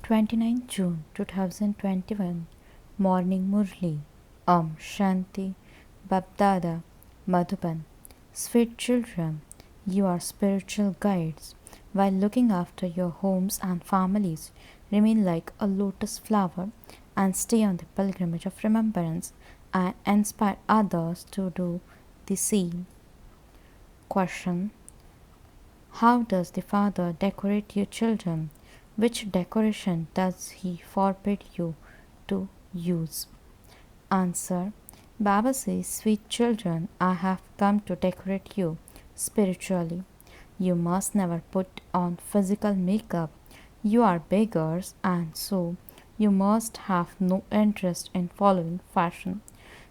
29 June 2021 Morning Murli Om Shanti BapDada Madhuban. Sweet children, you are spiritual guides. While looking after your homes and families, remain like a lotus flower and stay on the pilgrimage of remembrance and inspire others to do the same. Question: how does the Father decorate your children? Which decoration does he forbid you to use? Answer: Baba says, sweet children, I have come to decorate you spiritually. You must never put on physical makeup. You are beggars, and so you must have no interest in following fashion.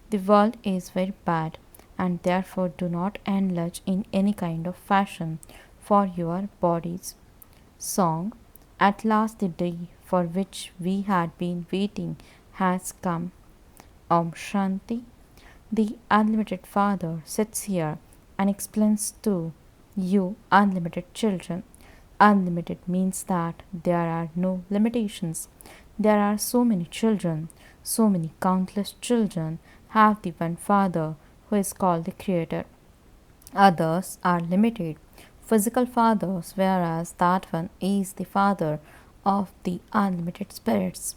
The world is very bad, and therefore do not indulge in any kind of fashion for your bodies. Song: at last the day for which we had been waiting has come. Om Shanti. The Unlimited Father sits here and explains to you, unlimited children. Unlimited means that there are no limitations. There are so many children, so many countless children have the one Father who is called the Creator. Others are limited, physical fathers, whereas that one is the Father of the unlimited spirits.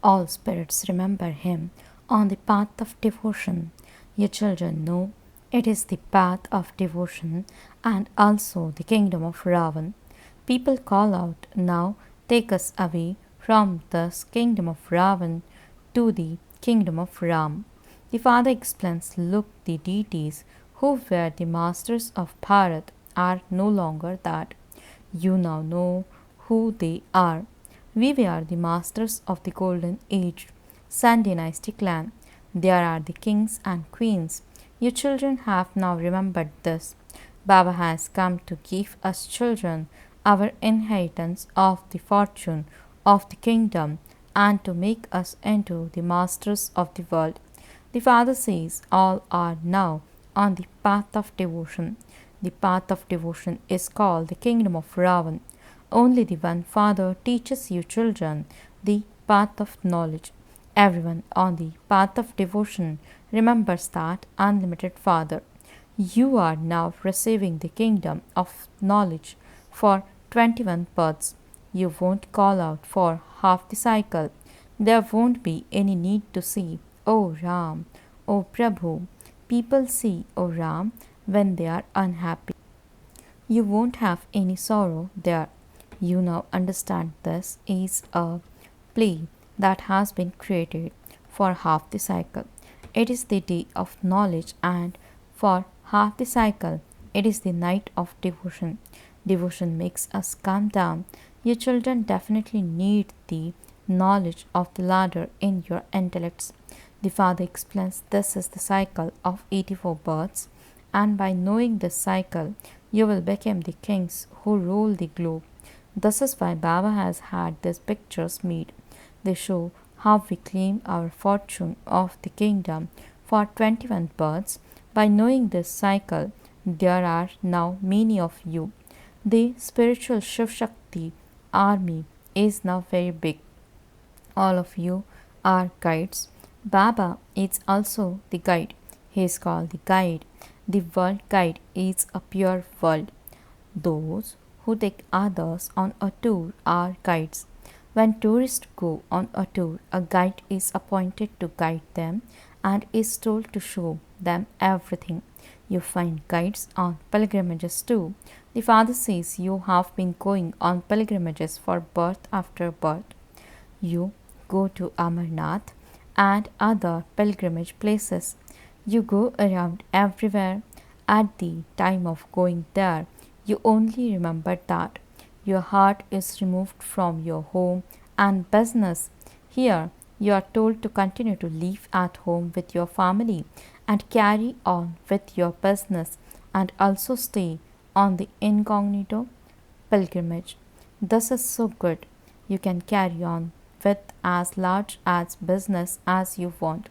All spirits remember him on the path of devotion. Your children know it is the path of devotion and also the kingdom of Ravan. People call out, now take us away from this kingdom of Ravan to the kingdom of Ram. The Father explains, look, the deities who were the masters of Bharat are no longer that. You now know who they are. We were the masters of the golden age, Sun dynasty clan. There are the kings and queens. Your children have now remembered this. Baba has come to give us children our inheritance of the fortune of the kingdom and to make us into the masters of the world. The Father says all are now on the path of devotion. The path of devotion is called the kingdom of Ravan. Only the one Father teaches you children the path of knowledge. Everyone on the path of devotion remembers that unlimited Father. You are now receiving the kingdom of knowledge for 21 births. You won't call out for half the cycle. There won't be any need to say, O Ram, O Prabhu. People say, O Ram, when they are unhappy. You won't have any sorrow there. You now understand this is a play that has been created for half the cycle. It is the day of knowledge, and for half the cycle, it is the night of devotion. Devotion makes us calm down. Your children definitely need the knowledge of the ladder in your intellects. The Father explains this is the cycle of 84 births, and by knowing this cycle, you will become the kings who rule the globe. This is why Baba has had these pictures made. They show how we claim our fortune of the kingdom for 21 births. By knowing this cycle, there are now many of you. The spiritual Shiv Shakti army is now very big. All of you are guides. Baba is also the guide. He is called the guide. The world guide is a pure world. Those who take others on a tour are guides. When tourists go on a tour, a guide is appointed to guide them and is told to show them everything. You find guides on pilgrimages too. The Father says you have been going on pilgrimages for birth after birth. You go to Amarnath and other pilgrimage places. You go around everywhere. At the time of going there, you only remember that your heart is removed from your home and business. Here, you are told to continue to live at home with your family and carry on with your business and also stay on the incognito pilgrimage. This is so good. You can carry on with as large as business as you want.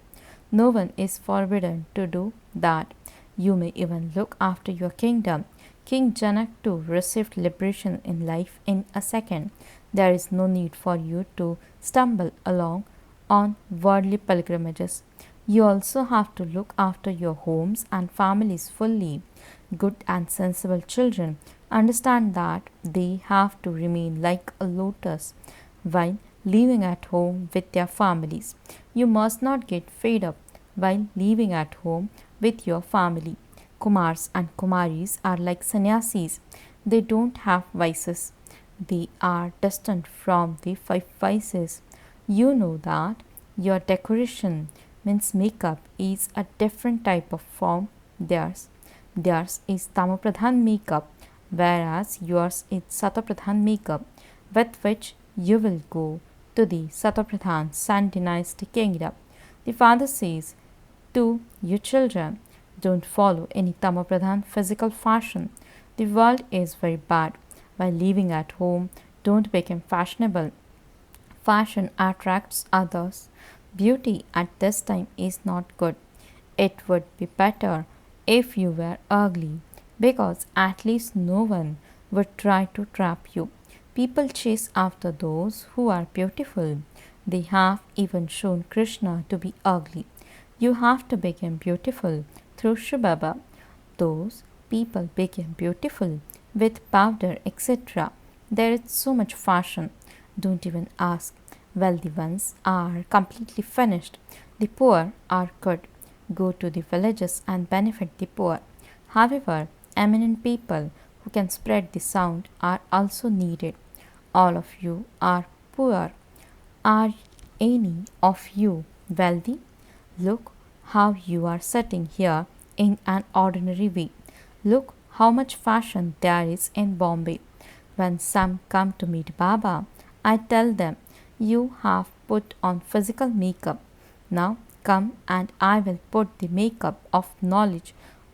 No one is forbidden to do that. You may even look after your kingdom. King Janak too received liberation in life in a second. There is no need for you to stumble along on worldly pilgrimages. You also have to look after your homes and families fully. Good and sensible children understand that they have to remain like a lotus while living at home with their families. You must not get fed up while living at home with your family. Kumars and Kumaris are like sannyasis. They don't have vices. They are distant from the five vices. You know that your decoration means makeup is a different type of form theirs. Theirs is Tamapradhan makeup, whereas yours is Satapradhan makeup, with which you will go to the Satapradhan San dynasty kingdom. The father says to you children, don't follow any Tamapradhan physical fashion. The world is very bad. While living at home, don't become fashionable. Fashion attracts others. Beauty at this time is not good. It would be better if you were ugly, because at least no one would try to trap you. People chase after those who are beautiful. They have even shown Krishna to be ugly. You have to become beautiful through shivbaba. Those people became beautiful with powder, etc. There is so much fashion. Don't even ask. Wealthy ones are completely finished. The poor are good. Go to the villages and benefit the poor. However, eminent people who can spread the sound are also needed. All of you are poor. Are any of you wealthy? Look how you are sitting here in an ordinary way. Look how much fashion there is in Bombay. When some come to meet Baba, I tell them, you have put on physical makeup. Now come and I will put the makeup of knowledge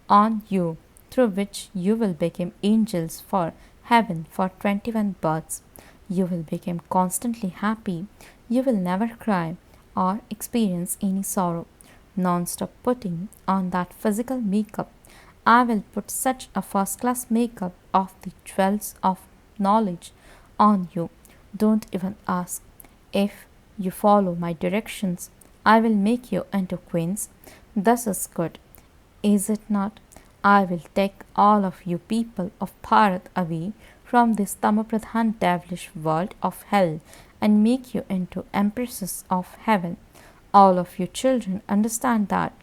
on you, through which you will become angels for heaven for 21 births. You will become constantly happy. You will never cry or experience any sorrow. Non-stop putting on that physical makeup. I will put such a first-class makeup of the jewels of knowledge on you. Don't even ask. If you follow my directions, I will make you into queens. This is good, is it not? I will take all of you people of Bharat away from this Tamapradhan devilish world of hell and make you into empresses of heaven. All of you children understand that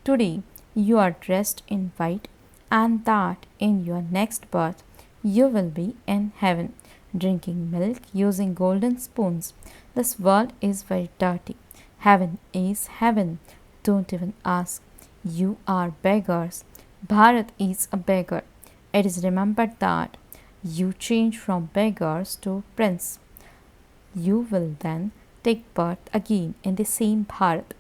today you are dressed in white and that in your next birth you will be in heaven, drinking milk using golden spoons. This world is very dirty. Heaven is heaven. Don't even ask. You are beggars. Bharat is a beggar. It is remembered that you change from beggars to prince. You will then take birth again in the same Bharat.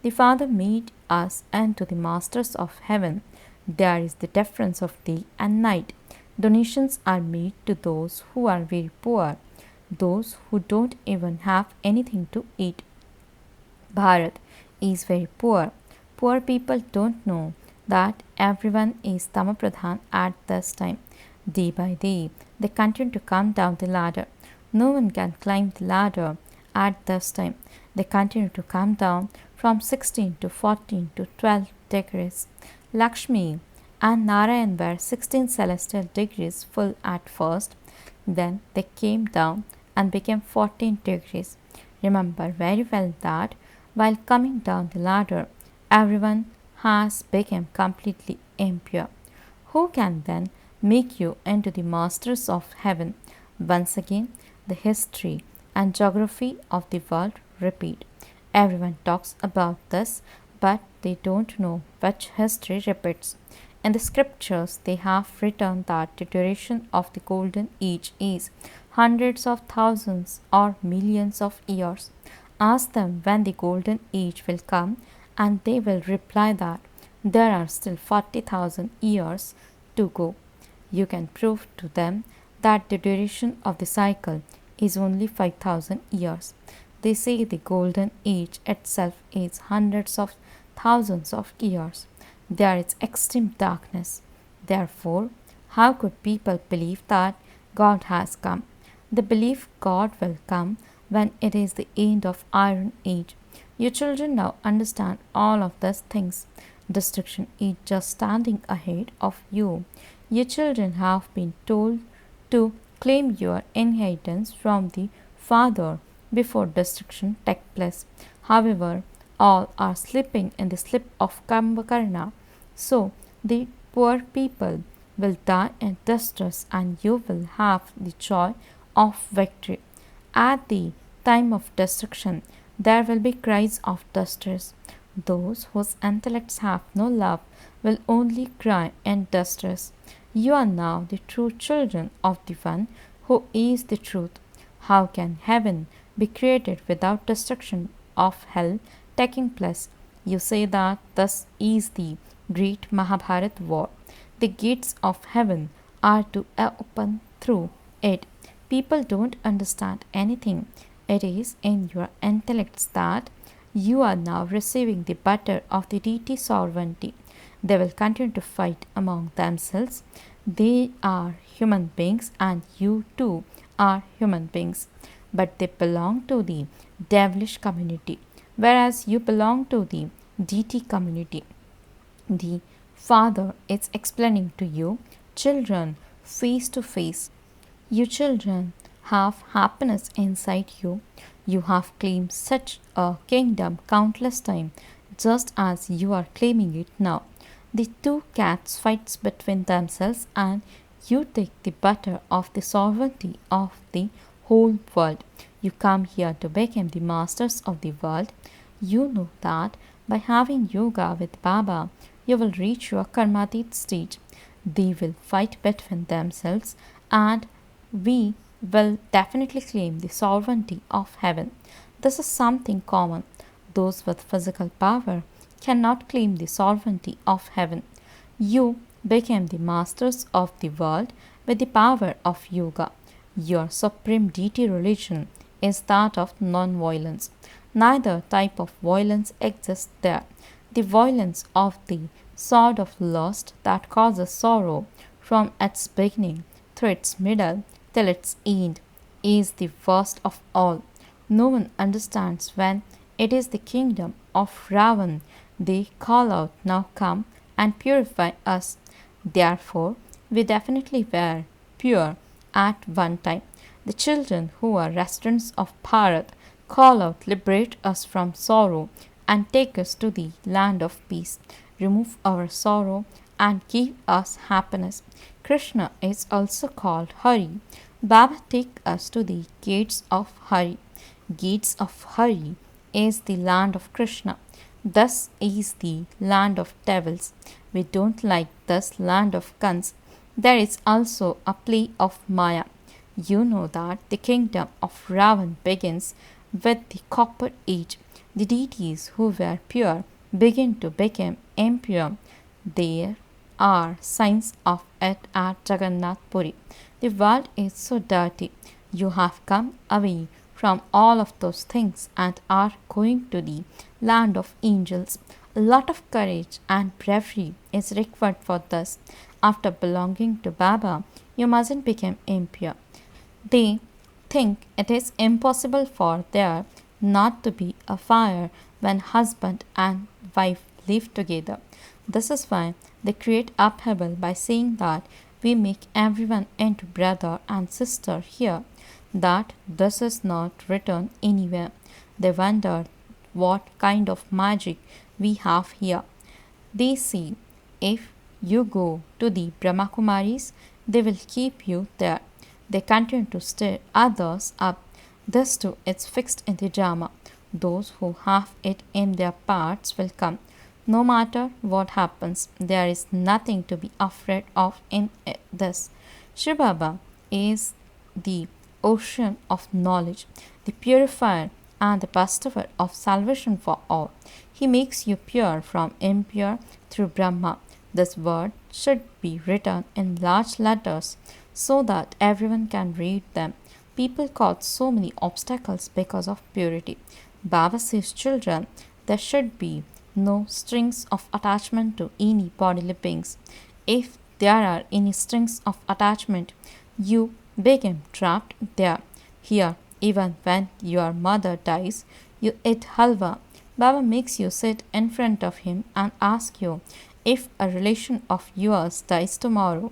The Father made us into the masters of heaven. There is the difference of day and night. Donations are made to those who are very poor, those who don't even have anything to eat. Bharat is very poor. Poor people don't know that everyone is Tamapradhan at this time. Day by day, they continue to come down the ladder. No one can climb the ladder at this time. They continue to come down from 16 to 14 to 12 degrees. Lakshmi and Narayan were 16 celestial degrees full at first. Then they came down and became 14 degrees. Remember very well that while coming down the ladder, everyone has become completely impure. Who can then make you into the masters of heaven? Once again, the history and geography of the world repeat. Everyone talks about this, but they don't know which history repeats. In the scriptures, they have written that the duration of the golden age is hundreds of thousands or millions of years. Ask them when the golden age will come, and they will reply that there are still 40,000 years to go. You can prove to them that the duration of the cycle is only 5,000 years. They say the golden age itself is hundreds of thousands of years. There is extreme darkness. Therefore, how could people believe that God has come? They believe God will come when it is the end of Iron Age. Your children now understand all of these things. Destruction is just standing ahead of you. Your children have been told to claim your inheritance from the Father before destruction takes place. However, all are slipping in the slip of Kumbhakarna. So the poor people will die in distress, and you will have the joy of victory. At the time of destruction, there will be cries of distress. Those whose intellects have no love will only cry in distress. You are now the true children of the One who is the truth. How can heaven be created without destruction of hell taking place? You say that this is the great Mahabharat war. The gates of heaven are to open through it. People don't understand anything. It is in your intellects that you are now receiving the butter of the deity sovereignty. They will continue to fight among themselves. They are human beings, and you too are human beings. But they belong to the devilish community, whereas you belong to the deity community. The Father is explaining to you, children, face to face. You children have happiness inside you. You have claimed such a kingdom countless times, just as you are claiming it now. The two cats fights between themselves, and you take the butter of the sovereignty of the whole world. You come here to become the masters of the world. You know that by having yoga with Baba, you will reach your karmatit stage. They will fight between themselves, and we will definitely claim the sovereignty of heaven. This is something common. Those with physical power cannot claim the sovereignty of heaven. You became the masters of the world with the power of yoga. Your supreme deity religion is that of non violence. Neither type of violence exists there. The violence of the sword of lust that causes sorrow from its beginning through its middle till its end is the worst of all. No one understands when it is the kingdom of Ravan. They call out, now come and purify us. Therefore, we definitely were pure at one time. The children who are residents of Bharat call out, liberate us from sorrow and take us to the land of peace. Remove our sorrow and give us happiness. Krishna is also called Hari. Baba take us to the gates of Hari. Gates of Hari is the land of Krishna. Thus is the land of devils. We don't like this land of Kans. There is also a play of Maya. You know that the kingdom of Ravan begins with the copper age. The deities who were pure begin to become impure. There are signs of it at Jagannath Puri. The world is so dirty. You have come away from all of those things and are going to the land of angels. A lot of courage and bravery is required for this. After belonging to Baba, you mustn't become impure. They think it is impossible for there not to be a fire when husband and wife live together. This is why they create upheaval by saying that we make everyone into brother and sister here, that this is not written anywhere. They wonder what kind of magic we have here. They say if you go to the Brahma Kumaris, they will keep you there. They continue to stir others up. This too is fixed in the drama. Those who have it in their parts will come. No matter what happens, there is nothing to be afraid of in this. Shivbaba is the ocean of knowledge, the purifier and the bestower of salvation for all. He makes you pure from impure through Brahma. This word should be written in large letters so that everyone can read them. People cause so many obstacles because of purity. Baba says, children, there should be no strings of attachment to any bodily beings. If there are any strings of attachment, you become trapped there. Here, even when your mother dies, you eat halwa. Baba makes you sit in front of him and ask you, if a relation of yours dies tomorrow,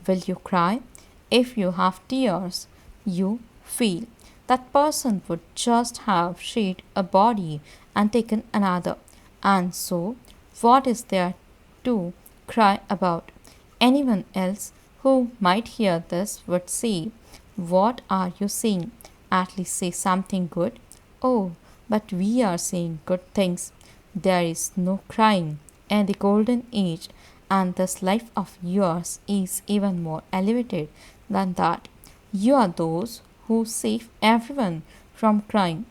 will you cry? If you have tears, you feel that person would just have shed a body and taken another. And so, what is there to cry about? Anyone else who might hear this would say, what are you saying? At least say something good. Oh, but we are saying good things. There is no crying in the golden age, and this life of yours is even more elevated than that. You are those who save everyone from crying.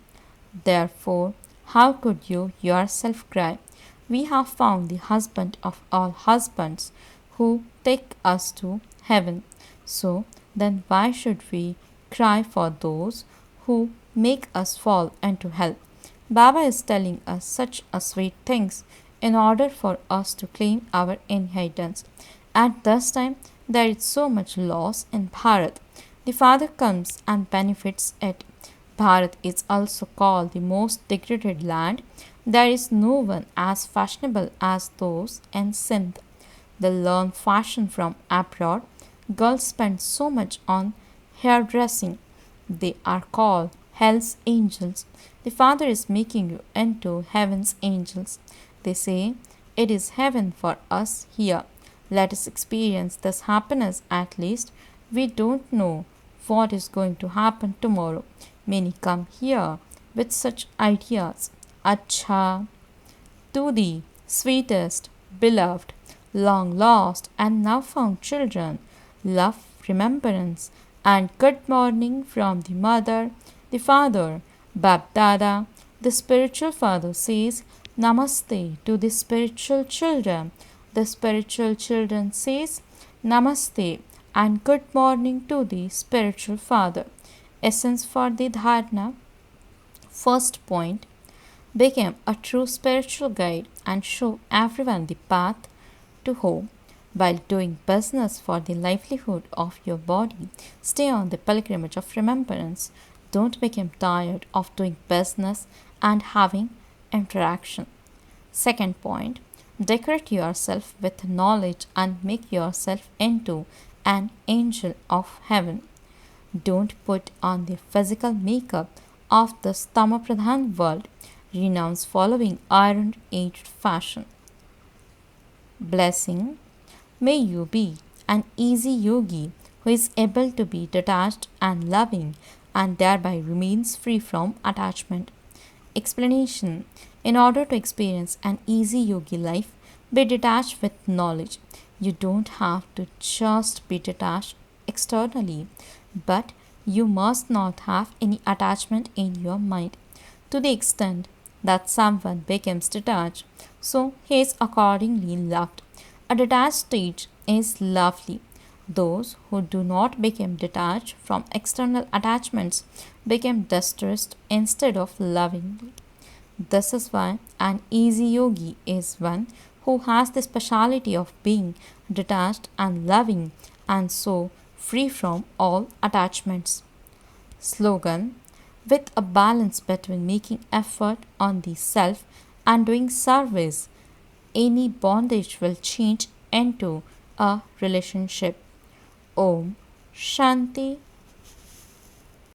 Therefore, how could you yourself cry? We have found the husband of all husbands who take us to heaven. So, then why should we cry for those who make us fall into hell? Baba is telling us such a sweet things in order for us to claim our inheritance. At this time, there is so much loss in Bharat. The Father comes and benefits it. Bharat is also called the most degraded land. There is no one as fashionable as those in Sindh. They learn fashion from abroad. Girls spend so much on hairdressing. They are called hell's angels. The Father is making you into heaven's angels. They say, it is heaven for us here. Let us experience this happiness at least. We don't know what is going to happen tomorrow. Many come here with such ideas. Acha, to the sweetest, beloved, long lost, and now found children, love, remembrance, and good morning from the mother, the father, BapDada. The spiritual father says Namaste to the spiritual children. The spiritual children says Namaste and good morning to the spiritual father. Essence for the dharana. First point, become a true spiritual guide and show everyone the path to home. While doing business for the livelihood of your body, stay on the pilgrimage of remembrance. Don't become tired of doing business and having interaction. Second point, decorate yourself with knowledge and make yourself into an angel of heaven. Don't put on the physical makeup of the Tamapradhan world. Renounce following Iron Age fashion. Blessing. May you be an easy yogi who is able to be detached and loving and thereby remains free from attachment. Explanation. In order to experience an easy yogi life, be detached with knowledge. You don't have to just be detached externally, but you must not have any attachment in your mind. To the extent that someone becomes detached, so he is accordingly loved. A detached state is lovely. Those who do not become detached from external attachments become distressed instead of loving. This is why an easy yogi is one who has the speciality of being detached and loving and so free from all attachments. Slogan. With a balance between making effort on the self and doing service, any bondage will change into a relationship. Om Shanti